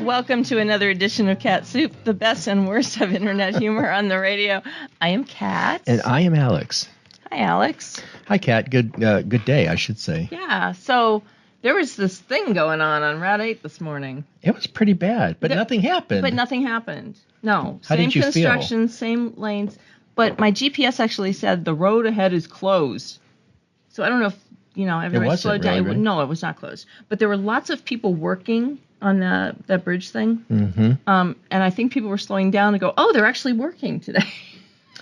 Welcome to another edition of KatSoup, the best and worst of internet humor on the radio. I am Kat. And I am Alex. Hi, Alex. Hi, Kat. Good day, I should say. Yeah, so there was this thing going on Route 8 this morning. It was pretty bad, but nothing happened. But nothing happened. No. How did you feel? Same construction, same lanes. But my GPS actually said the road ahead is closed. So I don't know if, everybody slowed down. Really, right? No, it was not closed. But there were lots of people working on that bridge thing. Mm-hmm. And I think people were slowing down to go, oh, they're actually working today.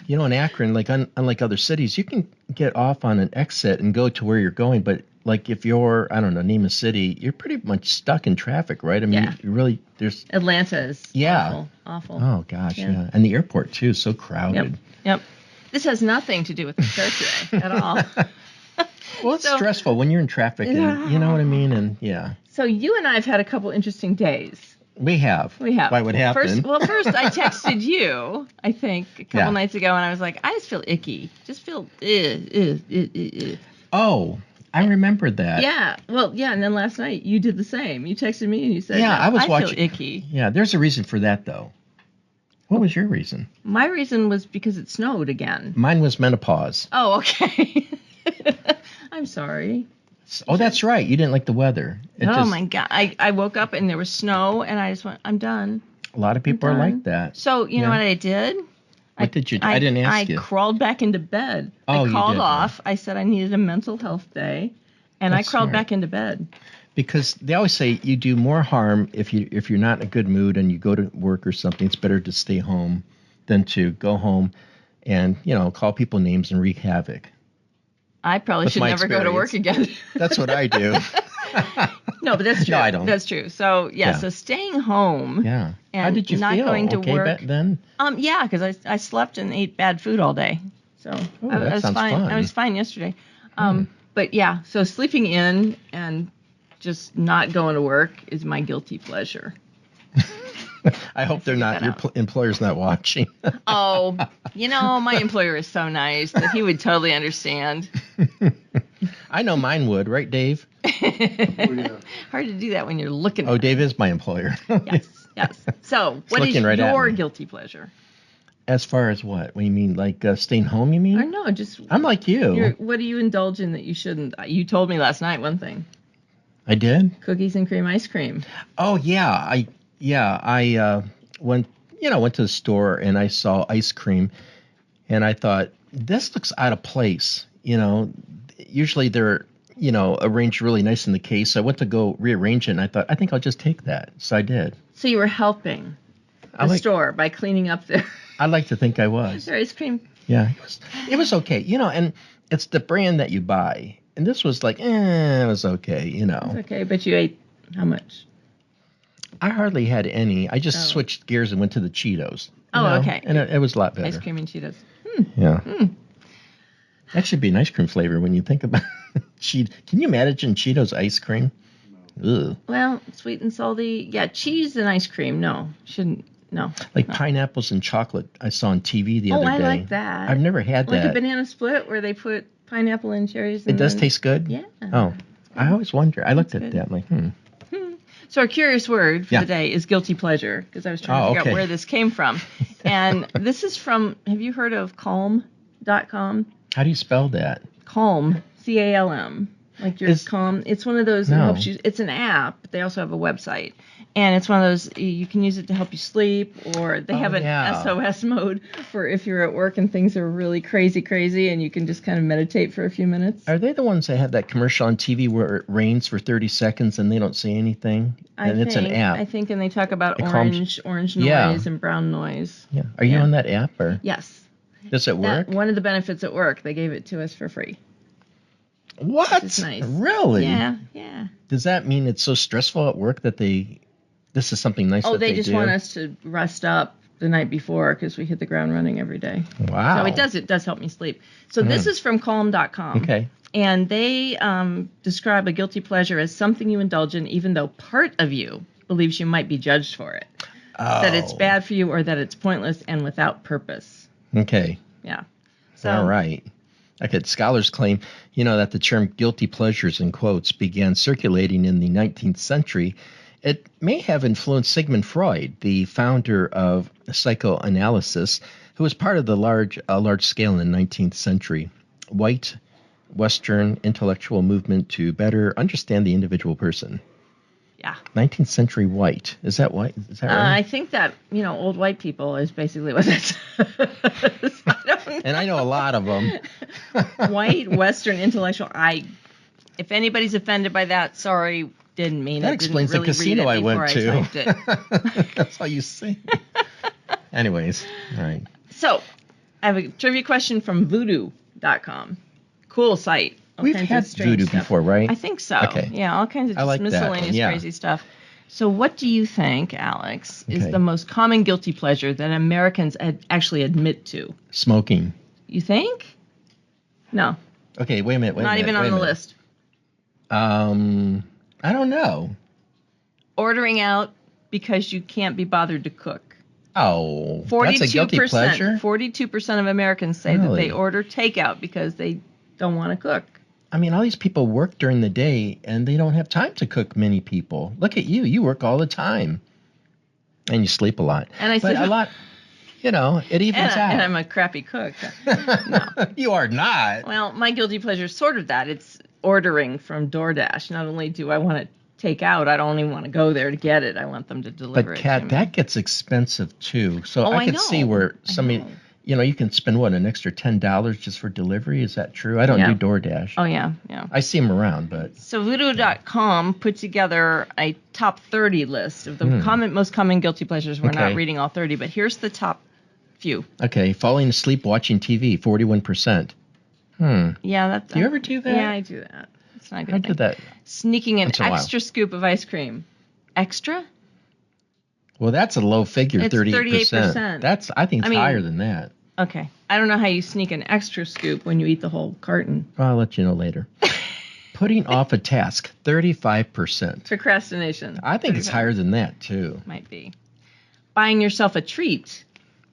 In Akron, unlike other cities, you can get off on an exit and go to where you're going. But if you're, name a city, you're pretty much stuck in traffic, right? I mean, you really, there's... Atlanta is awful. Oh, gosh, yeah. And the airport, too, so crowded. Yep. This has nothing to do with the show today at all. Well, it's stressful when you're in traffic, and you know what I mean? And, yeah. So you and I have had a couple interesting days. We have. Why, what happened? First I texted you, I think, a couple nights ago, and I was like, I just feel icky. Just feel... Oh, I remembered that. Yeah. Well, yeah, and then last night you did the same. You texted me and you said, I feel icky. Yeah, there's a reason for that, though. What was your reason? My reason was because it snowed again. Mine was menopause. Oh, okay. I'm sorry. Oh, that's right. You didn't like the weather. My God. I woke up and there was snow and I just went, I'm done. A lot of people are like that. So, you know what I did? What did you do? I didn't ask you. I crawled back into bed. Oh, I called you did, off. I said I needed a mental health day. And I crawled back into bed. Because they always say you do more harm if you're not in a good mood and you go to work or something. It's better to stay home than to go home and, call people names and wreak havoc. I probably should never go to work again. That's what I do. No, but that's true. No, I don't. That's true. So, so staying home. Yeah. And how did you not feel? Going to work then? Yeah, because I slept and ate bad food all day. So I was sounds fine. fun. I was fine yesterday. But yeah, so sleeping in and just not going to work is my guilty pleasure. I hope they're not. Your employer's not watching. Oh, my employer is so nice that he would totally understand. I know mine would, right, Dave? Hard to do that when you're looking. Oh, Dave is my employer. Yes. So, what is your guilty pleasure? As far as what? What do you mean? Like staying home, you mean? Or no, just... I'm like you. What do you indulge in that you shouldn't? You told me last night one thing. I did? Cookies and cream ice cream. Oh, yeah. I went to the store and I saw ice cream and I thought, this looks out of place. Usually they're, arranged really nice in the case. So I went to go rearrange it and I thought, I think I'll just take that. So I did. So you were helping the store by cleaning up there. I like to think I was. Their ice cream. Yeah, it was okay. And it's the brand that you buy. And this was like, it was okay, It's okay, but you ate how much? I hardly had any. I just switched gears and went to the Cheetos. Okay. And it was a lot better. Ice cream and Cheetos. Yeah. That should be an ice cream flavor when you think about it. Can you imagine Cheetos ice cream? Ugh. Well, sweet and salty. Yeah, cheese and ice cream. No, shouldn't. No. Pineapples and chocolate I saw on TV the other day. Oh, I like that. I've never had that. Like a banana split where they put pineapple and cherries. It does taste good? Yeah. Oh, I always wonder. I looked at that. I'm like, So our curious word for the day is guilty pleasure, because I was trying to figure out where this came from. And this is from, have you heard of calm.com? How do you spell that? Calm, C-A-L-M. Like you're calm. It's one of those that helps you. It's an app, but they also have a website. And it's one of those, you can use it to help you sleep, or they have an SOS mode for if you're at work and things are really crazy, and you can just kind of meditate for a few minutes. Are they the ones that have that commercial on TV where it rains for 30 seconds and they don't say anything? It's an app. I think, and they talk about orange noise and brown noise. Yeah. Are you on that app? Or? Yes. Does it work? One of the benefits at work, they gave it to us for free. What? Which is nice. Really? Yeah. Does that mean it's so stressful at work that this is something nice that they do? Oh, they just want us to rest up the night before because we hit the ground running every day. Wow. So it does help me sleep. So this is from calm.com. Okay. And they describe a guilty pleasure as something you indulge in even though part of you believes you might be judged for it. Oh. That it's bad for you or that it's pointless and without purpose. Okay. Yeah. So, all right. Okay, scholars claim, that the term guilty pleasures, in quotes, began circulating in the 19th century It may have influenced Sigmund Freud, the founder of psychoanalysis, who was part of the large scale in the 19th century white Western intellectual movement to better understand the individual person. Yeah. 19th century white. Is that white? Is that right? I think that, old white people is basically what it says. And I know a lot of them. White Western intellectual. If anybody's offended by that, sorry. Didn't mean that it. That explains really the casino I went to. That's how you say. Anyways, all right. So, I have a trivia question from voodoo.com. Cool site. We've had voodoo before, right? I think so. Okay. Yeah, all kinds of just miscellaneous crazy stuff. So, what do you think, Alex, is the most common guilty pleasure that Americans actually admit to? Smoking. You think? No. Okay, wait a minute. Not even on the list. I don't know. Ordering out because you can't be bothered to cook. Oh, that's a guilty pleasure? 42% of Americans say that they order takeout because they don't want to cook. I mean, all these people work during the day, and they don't have time to cook, many people. Look at you. You work all the time. And you sleep a lot. And I sleep a lot. It evens out. And I'm a crappy cook. No. You are not. Well, my guilty pleasure is sort of that. It's ordering from DoorDash. Not only do I want to take out, I don't even want to go there to get it. I want them to deliver it. But, Kat, that gets expensive, too. So I could see where somebody, you can spend, an extra $10 just for delivery? Is that true? I don't do DoorDash. Oh, yeah. I see them around, but... So Voodoo.com put together a top 30 list of the most common guilty pleasures. We're not reading all 30, but here's the top few. Okay, falling asleep watching TV, 41%. Yeah, do you ever do that? Yeah, I do that. It's not a good I thing. do that. Sneaking an extra scoop of ice cream. Extra? Well, that's a low figure, it's 38%. I think it's higher than that. Okay. I don't know how you sneak an extra scoop when you eat the whole carton. Well, I'll let you know later. Putting off a task, 35%. Procrastination. I think it's higher than that, too. Might be. Buying yourself a treat,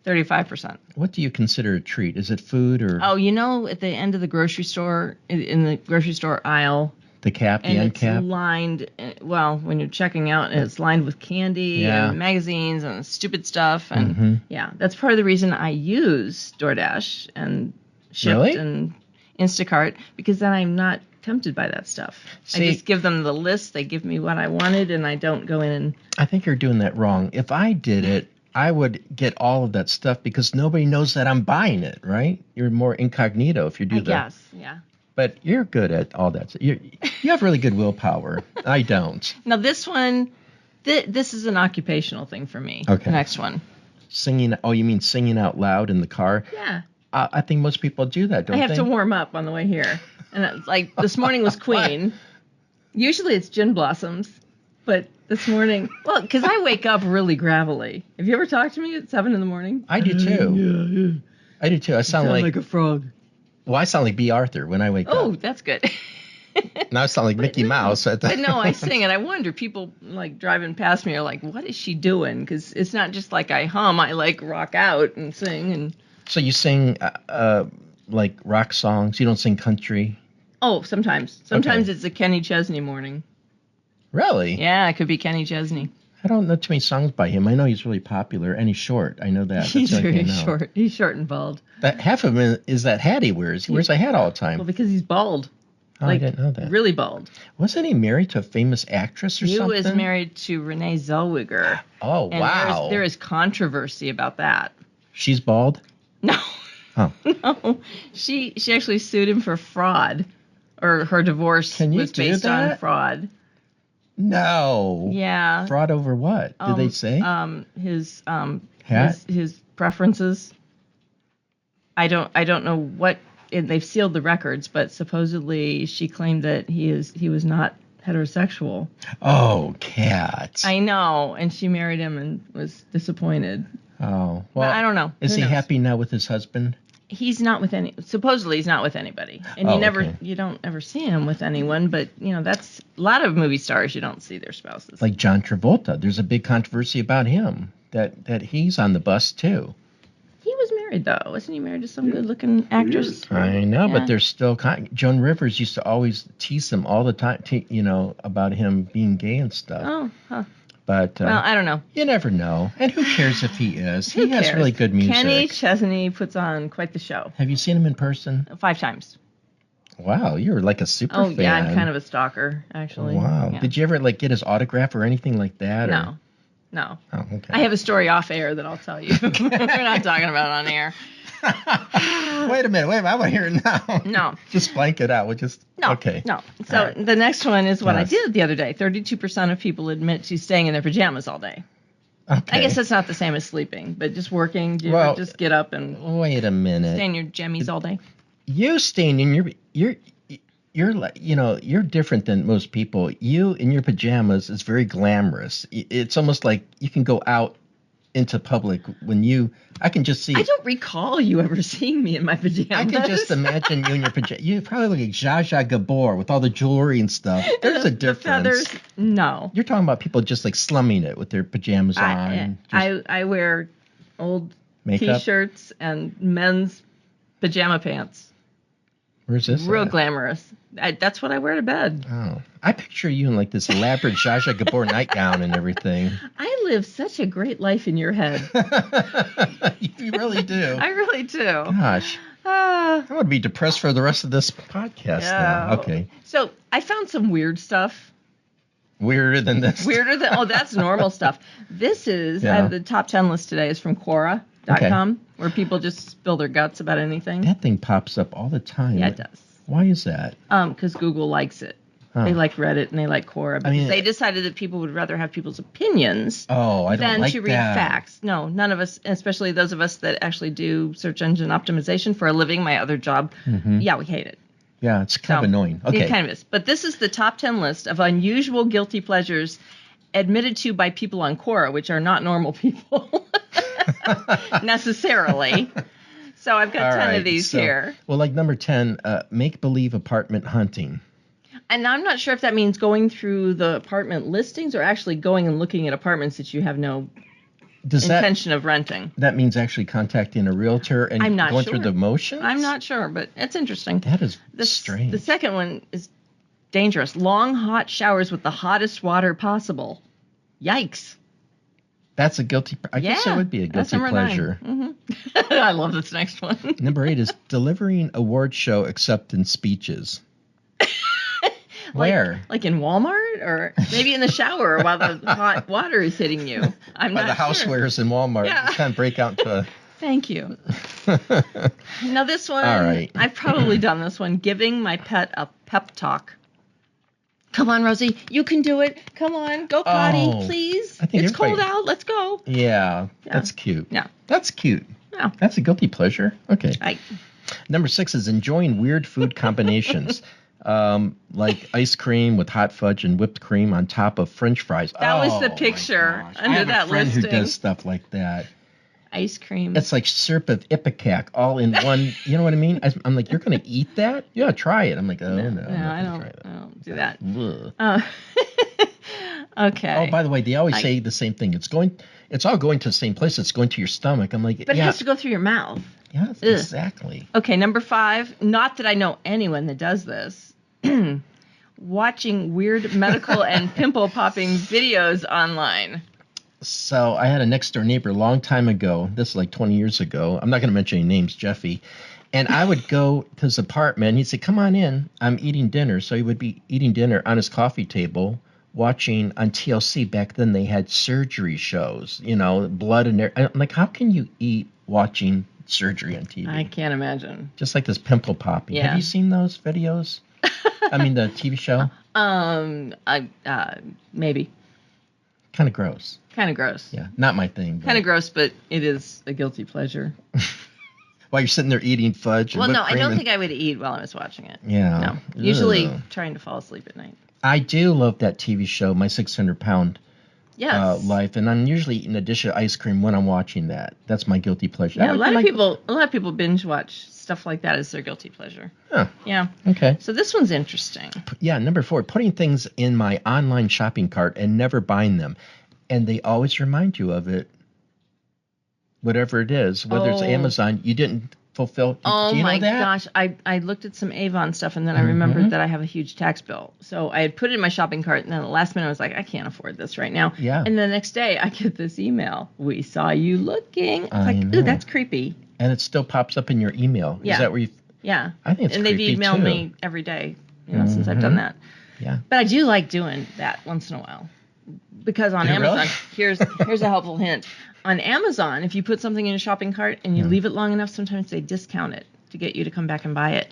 35%. What do you consider a treat? Is it food or... Oh, at the end of the grocery store, in the grocery store aisle... The end cap? It's lined, when you're checking out, it's lined with candy and magazines and stupid stuff. And, that's part of the reason I use DoorDash and Shipt and Instacart, because then I'm not tempted by that stuff. I just give them the list. They give me what I wanted, and I don't go in and... I think you're doing that wrong. If I did it, I would get all of that stuff because nobody knows that I'm buying it, right? You're more incognito if you do that. Yes, yeah. But you're good at all that. You have really good willpower. I don't. Now, this one, this is an occupational thing for me. Okay. The next one. Singing. Oh, you mean singing out loud in the car? Yeah. I think most people do that, don't they? I have to warm up on the way here. And it's like this morning was Queen. Usually it's Gin Blossoms. But this morning, because I wake up really gravelly. Have you ever talked to me at 7 in the morning? I do too. Yeah. I do too. I sound like a frog. Well, I sound like B. Arthur when I wake up. Oh, that's good. Now I sound like Mickey Mouse. But no, I sing, and I wonder, people like driving past me are like, what is she doing? Because it's not just like I hum, I like rock out and sing. And so you sing like rock songs? You don't sing country? Oh, sometimes. Sometimes it's a Kenny Chesney morning. Really? Yeah, it could be Kenny Chesney. I don't know too many songs by him. I know he's really popular, and he's short. I know that. He's very short. He's short and bald. That half of him is that hat he wears. He wears a hat all the time. Well, because he's bald. Oh, I didn't know that. Really bald. Wasn't he married to a famous actress or something? He was married to Renee Zellweger. Oh, and wow. There is controversy about that. She's bald? No. Oh. No. She actually sued him for fraud. Or her divorce was based on fraud. No. Yeah. Fraud over what? Did they say? His hat? His preferences. I don't know what they've sealed the records, but supposedly she claimed that he was not heterosexual. Oh, Kat. I know, and she married him and was disappointed. Oh, well. But I don't know. Is he happy now with his husband? Supposedly he's not with anybody. And you don't ever see him with anyone, but that's a lot of movie stars, you don't see their spouses. Like John Travolta. There's a big controversy about him, that he's on the bus too. He was married though. Wasn't he married to some good looking actress? I know, but there's still Joan Rivers used to always tease him all the time, about him being gay and stuff. Oh, huh. But well, I don't know. You never know. And who cares if he is? Who He has cares? really good music. Kenny Chesney puts on quite the show. Have you seen him in person? 5 times. Wow, you're like a super fan. Oh, yeah, I'm kind of a stalker, actually. Wow. Yeah. Did you ever get his autograph or anything like that? No. Oh, okay. I have a story off air that I'll tell you. We're not talking about it on air. Wait a minute. I want to hear it now. No. Just blank it out. Okay. No. So the next one is what I did the other day. 32% of people admit to staying in their pajamas all day. Okay. I guess that's not the same as sleeping, but just working. Do you ever just get up and wait a minute. Stay in your jammies all day? You staying in you're like, you're different than most people. You in your pajamas is very glamorous. It's almost like you can go out into public I can just see. I don't recall you ever seeing me in my pajamas. I can just imagine you in your pajamas. You probably look like Zsa Zsa Gabor with all the jewelry and stuff. There's a difference. The feathers, no. You're talking about people just like slumming it with their pajamas on. I wear old makeup? T-shirts and men's pajama pants. Where's this? Real glamorous. That's what I wear to bed. Oh, I picture you in like this elaborate Zsa Zsa Gabor nightgown and everything. I live such a great life in your head. You really do. I really do. Gosh. I'm going to be depressed for the rest of this podcast now. Okay. So I found some weird stuff. Weirder than this. That's normal stuff. This is, I have the top 10 list today is from Quora.com, where people just spill their guts about anything. That thing pops up all the time. Yeah, it does. Why is that? Because Google likes it. Huh. They like Reddit and they like Quora because they decided that people would rather have people's opinions than to read facts. No, none of us, especially those of us that actually do search engine optimization for a living, my other job, we hate it. Yeah, it's kind of annoying. Okay. It kind of is. But this is the top 10 list of unusual guilty pleasures admitted to by people on Quora, which are not normal people necessarily. So I've got 10 of these here. Well, like number 10, make-believe apartment hunting. And I'm not sure if that means going through the apartment listings or actually going and looking at apartments that you have no intention of renting. That means actually contacting a realtor and going through the motions? I'm not sure, but it's interesting. That is strange. The second one is dangerous. Long, hot showers with the hottest water possible. Yikes. That's a guilty. I guess it would be a guilty pleasure. Mm-hmm. I love this next one. Number 8 is delivering award show acceptance speeches. Where? Like in Walmart, or maybe in the shower while the hot water is hitting you. I'm not sure. The housewares in Walmart. Yeah. Just kind of break out into. Thank you. Now this one, all right. I've probably done this one. Giving my pet a pep talk. Come on, Rosie. You can do it. Come on. Go potty, please. It's cold out. Let's go. Yeah. That's cute. Yeah. That's cute. Yeah. That's a guilty pleasure. Okay. Number 6 is enjoying weird food combinations. Like ice cream with hot fudge and whipped cream on top of French fries. That was the picture under that listing. I have a friend who does stuff like that. Ice cream. It's like syrup of Ipecac all in one. You know what I mean? I'm like, you're going to eat that? Yeah, try it. I'm like, no, I don't do that. Okay. Oh, by the way, they always say the same thing. It's all going to the same place. It's going to your stomach. I'm like, but it has to go through your mouth. Yes, exactly. Okay, number 5. Not that I know anyone that does this. Watching weird medical and pimple popping videos online. So I had a next door neighbor a long time ago. This is like 20 years ago. I'm not going to mention any names, Jeffy. And I would go to his apartment. He'd say, come on in. I'm eating dinner. So he would be eating dinner on his coffee table, watching on TLC. Back then they had surgery shows, blood and I'm like, how can you eat watching surgery on TV? I can't imagine. Just like this pimple popping. Yeah. Have you seen those videos? I mean, the TV show? Maybe. Kind of gross. Yeah, not my thing. Kind of gross, but it is a guilty pleasure. While you're sitting there eating fudge. Well, no, I don't think I would eat while I was watching it. Yeah. No. Usually trying to fall asleep at night. I do love that TV show, My 600-Pound Life, and I'm usually eating a dish of ice cream when I'm watching that. That's my guilty pleasure. Yeah, a lot of people binge watch stuff like that as their guilty pleasure. Huh. Yeah. Okay. So this one's interesting. Yeah, number 4, putting things in my online shopping cart and never buying them. And they always remind you of it, whatever it is. Whether it's Amazon, you didn't fulfill. Oh do you my know that? gosh. I looked at some Avon stuff and then I remembered that I have a huge tax bill. So I had put it in my shopping cart and then at the last minute I was like, I can't afford this right now. Yeah. And the next day I get this email. We saw you looking. I was like, ooh, that's creepy. And it still pops up in your email. Yeah. Is that where you? Yeah. I think it's and creepy they've emailed too. me every day, since I've done that. Yeah. But I do like doing that once in a while. Because on Amazon, really? here's a helpful hint. On Amazon, if you put something in a shopping cart and you leave it long enough, sometimes they discount it to get you to come back and buy it.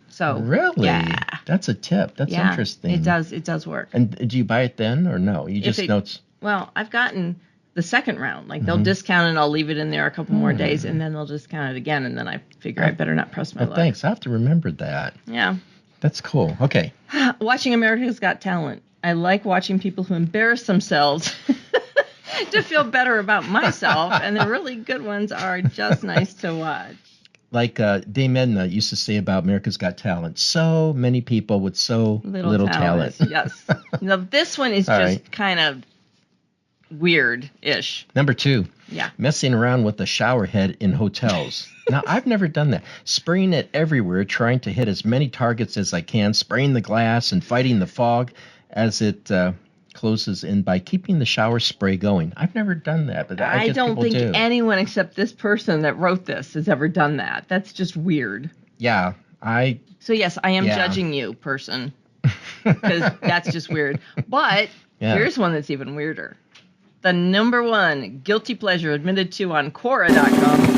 So really, yeah. That's a tip. That's interesting. It does work. And do you buy it then or no? You just know it's. Well, I've gotten the second round. Like they'll discount it, I'll leave it in there a couple more days, and then they'll discount it again, and then I figure I better not press my luck. Thanks. I have to remember that. Yeah. That's cool. Okay. Watching America's Got Talent. I like watching people who embarrass themselves to feel better about myself, and the really good ones are just nice to watch. Like Dame Edna used to say about America's Got Talent, so many people with so little talent. Yes. Now, this one is just kind of weird-ish. Number 2. Yeah. Messing around with the shower head in hotels. Now, I've never done that. Spraying it everywhere, trying to hit as many targets as I can, spraying the glass and fighting the fog as it closes in by keeping the shower spray going. I've never done that, but I don't think anyone except this person that wrote this has ever done that. That's just weird. Yeah, So yes, I am judging you, person, because that's just weird. But here's one that's even weirder. The number 1 guilty pleasure admitted to on Quora.com.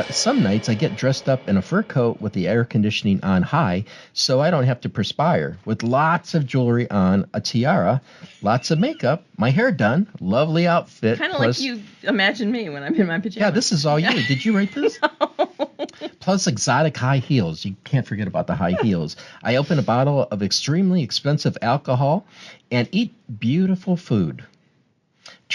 Some nights I get dressed up in a fur coat with the air conditioning on high so I don't have to perspire, with lots of jewelry on, a tiara, lots of makeup, my hair done, lovely outfit. Kind of like you imagine me when I'm in my pajamas. Yeah, this is all you. Did you write this? No. Plus exotic high heels. You can't forget about the high heels. I open a bottle of extremely expensive alcohol and eat beautiful food.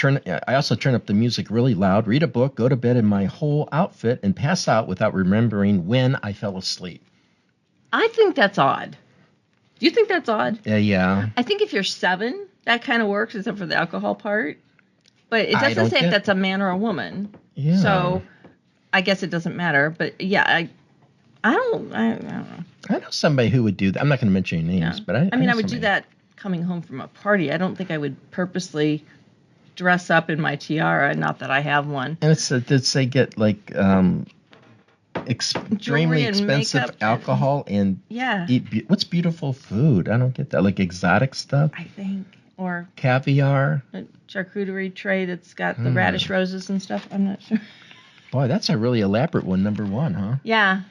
I also turn up the music really loud, read a book, go to bed in my whole outfit, and pass out without remembering when I fell asleep. I think that's odd. Do you think that's odd? Yeah. I think if you're 7, that kind of works, except for the alcohol part. But it doesn't say if that's a man or a woman. Yeah. So I guess it doesn't matter. But yeah, I don't know. I know somebody who would do that. I'm not going to mention any names, but I would do that coming home from a party. I don't think I would purposely dress up in my tiara, not that I have one. And did they get like extremely expensive alcohol and eat what's beautiful food? I don't get that. Like exotic stuff? I think. Or caviar. A charcuterie tray that's got the radish roses and stuff. I'm not sure. Boy, that's a really elaborate one, number 1, huh? Yeah.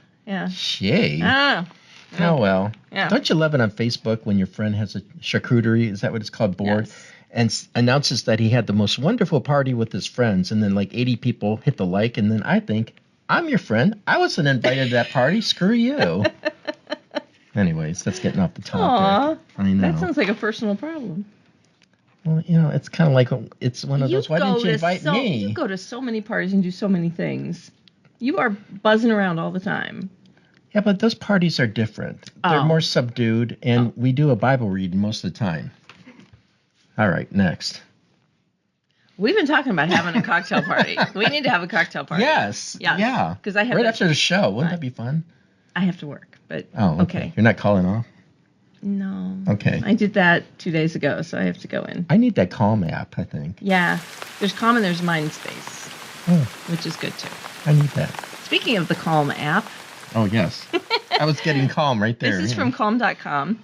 Shit. Oh well. Yeah. Don't you love it on Facebook when your friend has a charcuterie? Is that what it's called? Board? Yes. And announces that he had the most wonderful party with his friends, and then like 80 people hit the like, and then I think, I'm your friend. I wasn't invited to that party. Screw you. Anyways, that's getting off the topic. I know. That sounds like a personal problem. Well, it's kind of like, it's one of those, why didn't you invite me? You go to so many parties and do so many things. You are buzzing around all the time. Yeah, but those parties are different. They're more subdued, and we do a Bible reading most of the time. All right, next. We've been talking about having a cocktail party. We need to have a cocktail party. Yes. Yeah. Because I have right after the show. Wouldn't that be fun? I have to work, but okay. You're not calling off? No. Okay. I did that 2 days ago, so I have to go in. I need that Calm app, I think. Yeah. There's Calm and there's Mindspace, which is good too. I need that. Speaking of the Calm app. Oh, yes. I was getting calm right there. This is from Calm.com.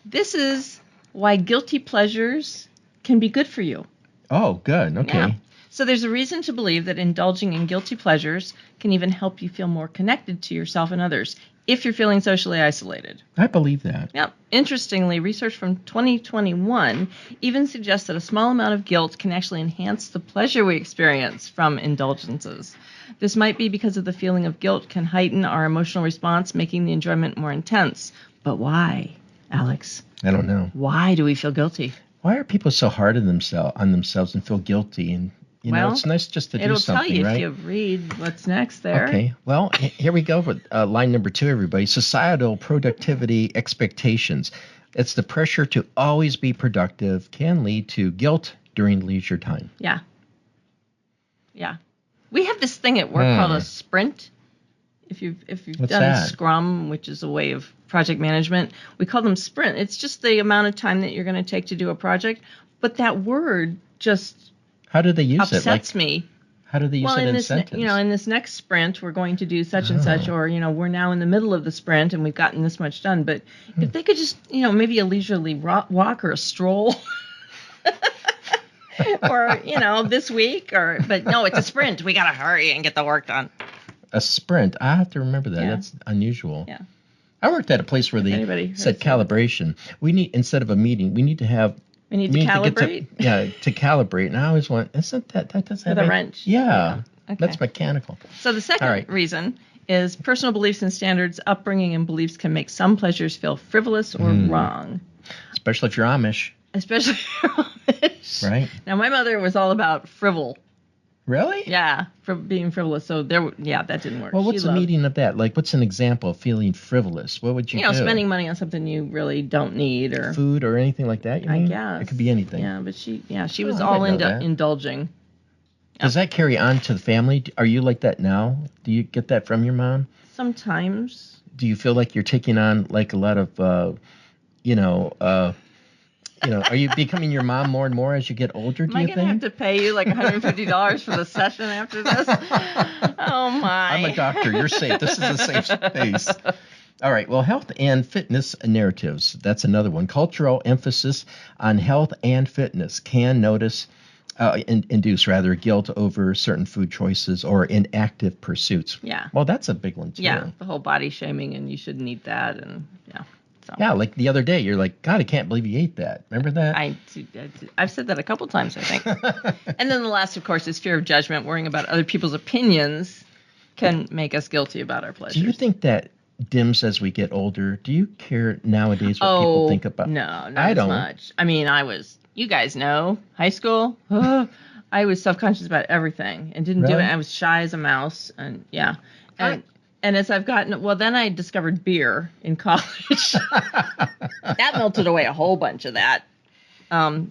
This is why guilty pleasures can be good for you. Oh, good. Okay. Yeah. So there's a reason to believe that indulging in guilty pleasures can even help you feel more connected to yourself and others if you're feeling socially isolated. I believe that. Yep. Interestingly, research from 2021 even suggests that a small amount of guilt can actually enhance the pleasure we experience from indulgences. This might be because of the feeling of guilt can heighten our emotional response, making the enjoyment more intense. But why, Alex? I don't know. Why do we feel guilty? Why are people so hard on themselves and feel guilty? And it's nice just to do something, it'll tell you right? if you read what's next there. Okay. Well, here we go with line number 2, everybody. Societal productivity expectations. It's the pressure to always be productive can lead to guilt during leisure time. Yeah. We have this thing at work called a sprint. If you've What's done that? Scrum, which is a way of project management, we call them sprint. It's just the amount of time that you're going to take to do a project. But that word just How do they use it? upsets me. How do they use it in this, sentence? in this next sprint, we're going to do such and such, or, we're now in the middle of the sprint and we've gotten this much done. But if they could just, maybe a leisurely walk or a stroll, or, this week, but no, it's a sprint. We got to hurry and get the work done. A sprint. I have to remember that. Yeah. That's unusual. Yeah. I worked at a place where they said calibration. We need, instead of a meeting, we need to have. We need to calibrate? To calibrate. And I always want, isn't that doesn't have a wrench? Yeah. Okay. That's mechanical. So the second reason is personal beliefs and standards, upbringing, and beliefs can make some pleasures feel frivolous or wrong. Especially if you're Amish. Especially if you're Amish. Right. Now, my mother was all about frivol. Really? Yeah, for being frivolous. So that didn't work. Well, what's the meaning of that? Like, what's an example of feeling frivolous? What would you do? Spending money on something you really don't need, or food or anything like that. I guess it could be anything. Yeah, but she was all into indulging. Does that carry on to the family? Are you like that now? Do you get that from your mom? Sometimes. Do you feel like you're taking on like a lot of, are you becoming your mom more and more as you get older, do you think? Am I going to have to pay you like $150 for the session after this? Oh, my. I'm a doctor. You're safe. This is a safe space. All right. Well, health and fitness narratives. That's another one. Cultural emphasis on health and fitness can induce guilt over certain food choices or inactive pursuits. Yeah. Well, that's a big one, too. Yeah. The whole body shaming and you shouldn't eat that. And yeah. So. Yeah, like the other day, you're like, God, I can't believe you ate that. Remember that? I've said that a couple times, I think. And then the last, of course, is fear of judgment. Worrying about other people's opinions can make us guilty about our pleasures. Do you think that dims as we get older? Do you care nowadays what people think about? No, not as much. I mean, you guys know, high school, I was self-conscious about everything and didn't do it. I was shy as a mouse. And yeah. And as I've gotten, then I discovered beer in college. That melted away a whole bunch of that.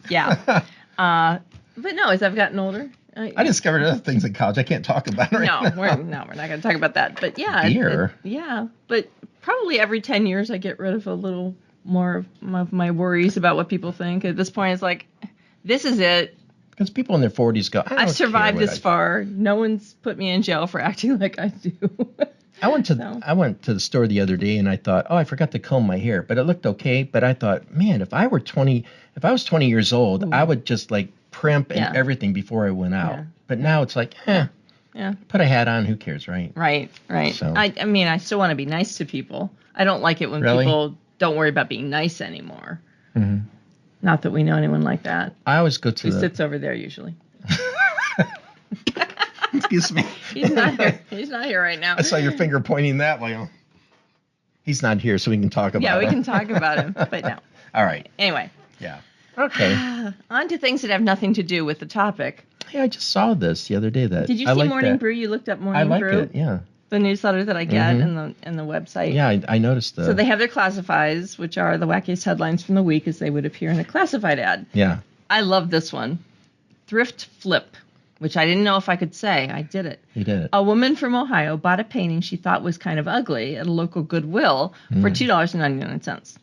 Yeah. But no, as I've gotten older. I discovered other things in college I can't talk about right now. We're not going to talk about that. But yeah. Beer? But probably every 10 years I get rid of a little more of my worries about what people think. At this point, it's like, this is it. Because people in their 40s go, I've survived this far. No one's put me in jail for acting like I do. I went to the store the other day and I thought, I forgot to comb my hair, but it looked okay. But I thought, man, if I was 20 years old, I would just like primp and everything before I went out. Yeah. But now it's like, put a hat on, who cares, right? Right. So. I mean, I still want to be nice to people. I don't like it when people don't worry about being nice anymore. Mm-hmm. Not that we know anyone like that. I always go to Who sits over there usually. Excuse me. He's not here. He's not here right now. I saw your finger pointing that way. He's not here, so we can talk about him. Yeah, we can talk about him, but no. All right. Anyway. Yeah. Okay. On to things that have nothing to do with the topic. Hey, I just saw this the other day. Did you see Morning Brew? You looked up Morning Brew? I like it, yeah. The newsletter that I get and the website. Yeah, I noticed that. So they have their classifieds, which are the wackiest headlines from the week as they would appear in a classified ad. Yeah. I love this one. Thrift flip, which I didn't know if I could say. I did it. You did it. A woman from Ohio bought a painting she thought was kind of ugly at a local Goodwill for $2.99.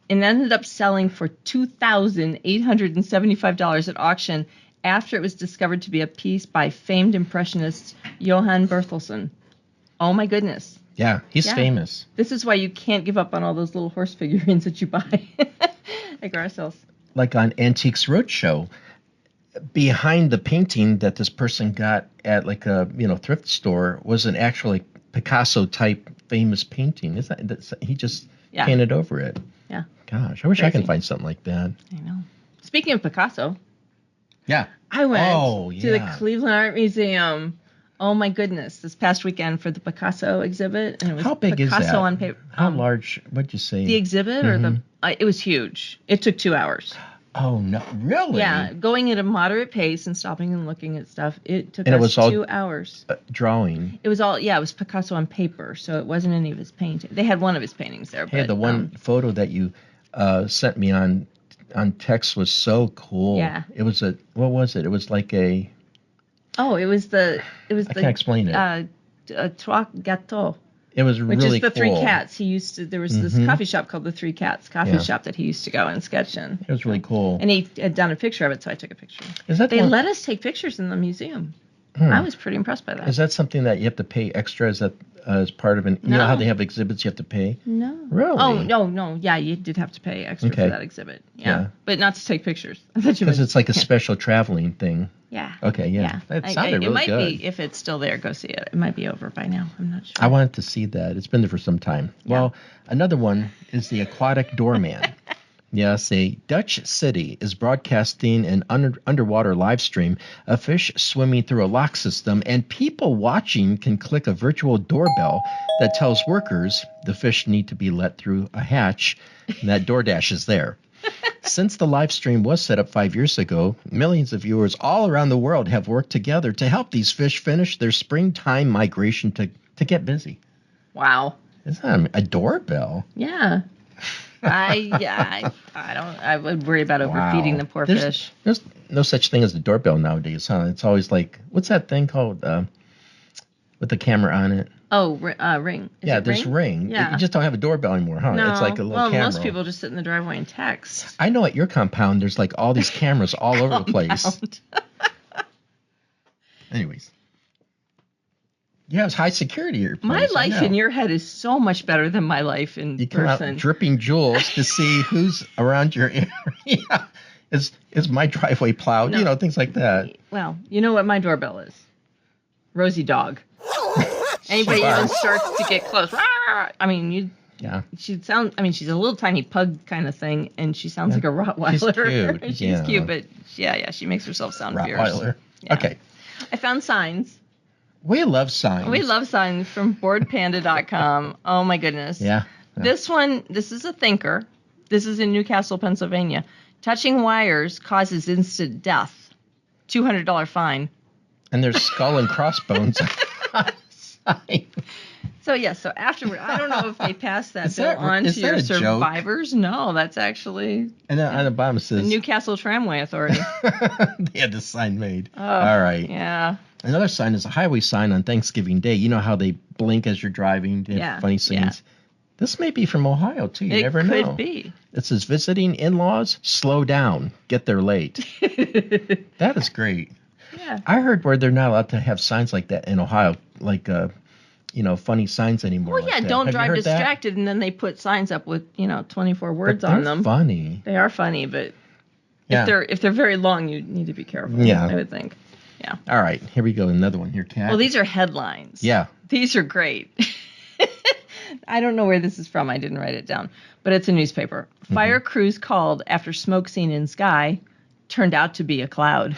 It ended up selling for $2,875 at auction after it was discovered to be a piece by famed impressionist Johann Berthelsen. Oh, my goodness. Yeah, he's famous. This is why you can't give up on all those little horse figurines that you buy at garage sales. Like on Antiques Roadshow, behind the painting that this person got at like a thrift store was an actually Picasso type famous painting. He just painted over it. Yeah. Gosh, I wish I could find something like that. I know. Speaking of Picasso. Yeah. I went to the Cleveland Art Museum. Oh my goodness! This past weekend for the Picasso exhibit, and it was how big Picasso is that? On paper. How large? What'd you say? The exhibit or the? It was huge. It took 2 hours. Oh no! Really? Yeah, going at a moderate pace and stopping and looking at stuff. It took us 2 hours. Drawing. It was all it was Picasso on paper, so it wasn't any of his painting. They had one of his paintings there. Hey, the one photo that you sent me on text was so cool. Yeah. It was what was it? It was like a Oh, it was the I can't explain it. Trois Gâteaux. It was really cool. Which is the Three Cats. There was this coffee shop called the Three Cats coffee shop that he used to go and sketch in. It was really cool. And he had done a picture of it, so I took a picture. They let us take pictures in the museum. I was pretty impressed by that. Is that something that you have to pay extra? Is that as part of an? You know how they have exhibits you have to pay? No. Really? Oh no. Yeah, you did have to pay extra for that exhibit. Yeah, but not to take pictures. Because it's like a special traveling thing. Yeah. Okay. Yeah. That sounded really good. It might be, if it's still there, go see it. It might be over by now. I'm not sure. I wanted to see that. It's been there for some time. Yeah. Well, another one is the aquatic doorman. Yes, a Dutch city is broadcasting an underwater live stream of fish swimming through a lock system, and people watching can click a virtual doorbell that tells workers the fish need to be let through a hatch, and that DoorDash is there. Since the live stream was set up 5 years ago, millions of viewers all around the world have worked together to help these fish finish their springtime migration to get busy. Wow. Isn't that a doorbell? Yeah. I would worry about overfeeding the poor fish. There's no such thing as a doorbell nowadays, huh? It's always like, what's that thing called with the camera on it? Oh, Ring. There's Ring. Yeah. You just don't have a doorbell anymore, huh? No. It's like a little camera. Most people just sit in the driveway and text. I know at your compound there's like all these cameras all over the place. Anyways. Yeah, it's high security at your place. My life in your head is so much better than my life in person. You come out dripping jewels to see who's around your area. Is my driveway plowed? No. Things like that. Well, you know what my doorbell is? Rosie Dog. Anybody even starts to get close. I mean, she's a little tiny pug kind of thing, and she sounds like a Rottweiler. She's cute, but she makes herself sound fierce. Rottweiler. Yeah. Okay. I found signs. We love signs. We love signs from boardpanda.com. Oh my goodness. Yeah. This is a thinker. This is in Newcastle, Pennsylvania. Touching wires causes instant death. $200 fine. And there's skull and crossbones on the sign. So afterward, I don't know if they passed that bill on to your survivors. Joke? No, that's actually. And then on the bottom it says the Newcastle Tramway Authority. They had this sign made. Oh, all right. Yeah. Another sign is a highway sign on Thanksgiving Day. You know how they blink as you're driving? They have funny scenes. Yeah. This may be from Ohio, too. You never know. It could be. It says, visiting in-laws, slow down. Get there late. That is great. Yeah. I heard where they're not allowed to have signs like that in Ohio, like, funny signs anymore. Well, yeah, like don't drive distracted, and then they put signs up with, 24 words on them. They're funny. They are funny, but if they're very long, you need to be careful. Yeah. I would think. Yeah. All right, here we go. Another one here, Kat. Well, these are headlines. Yeah. These are great. I don't know where this is from. I didn't write it down, but it's a newspaper. Fire crews called after smoke seen in sky turned out to be a cloud.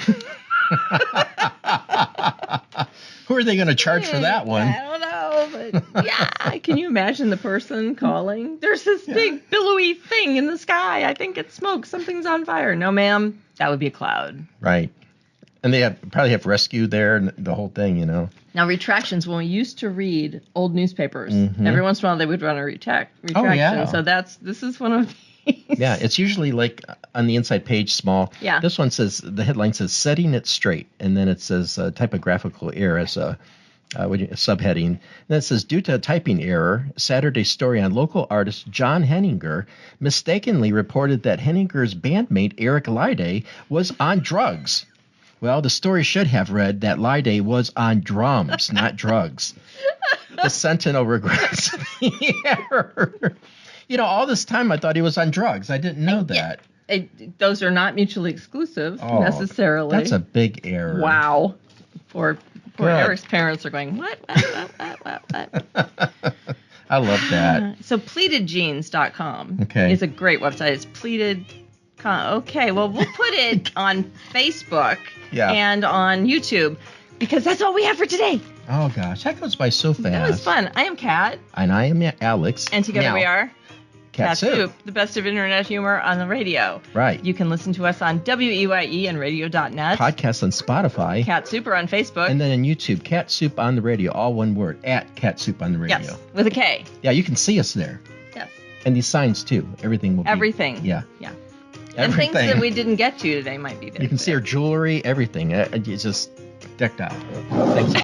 Who are they going to charge for that one? I don't know, but can you imagine the person calling? There's this big billowy thing in the sky. I think it's smoke. Something's on fire. No, ma'am. That would be a cloud. Right. And they probably have rescue there and the whole thing, Now, retractions, when we used to read old newspapers, every once in a while they would run a retraction. Oh, yeah. So this is one of these. Yeah, it's usually like on the inside page, small. Yeah. This one says, the headline says, setting it straight. And then it says typographical error as a subheading. And then it says, due to a typing error, Saturday story on local artist John Henninger mistakenly reported that Henninger's bandmate Eric Lyday was on drugs. Well, the story should have read that Lyday was on drums, not drugs. The Sentinel regrets the error. All this time I thought he was on drugs. I didn't know that. Those are not mutually exclusive necessarily. That's a big error. Wow. Poor Eric's parents are going, what? I love that. So pleatedjeans.com is a great website. It's pleated. Okay, well, we'll put it on Facebook and on YouTube because that's all we have for today. Oh, gosh. That goes by so fast. That was fun. I am Kat. And I am Alex. And together we are KatSoup, the best of internet humor on the radio. Right. You can listen to us on WEYE and radio.net. Podcasts on Spotify. KatSoup on Facebook. And then on YouTube, KatSoup on the radio, all one word, at KatSoup on the radio. Yes, with a K. Yeah, you can see us there. Yes. And these signs, too. Everything will be. Everything. Yeah. And things that we didn't get to today might be there. You can see our jewelry, everything. It's just decked out. Thanks.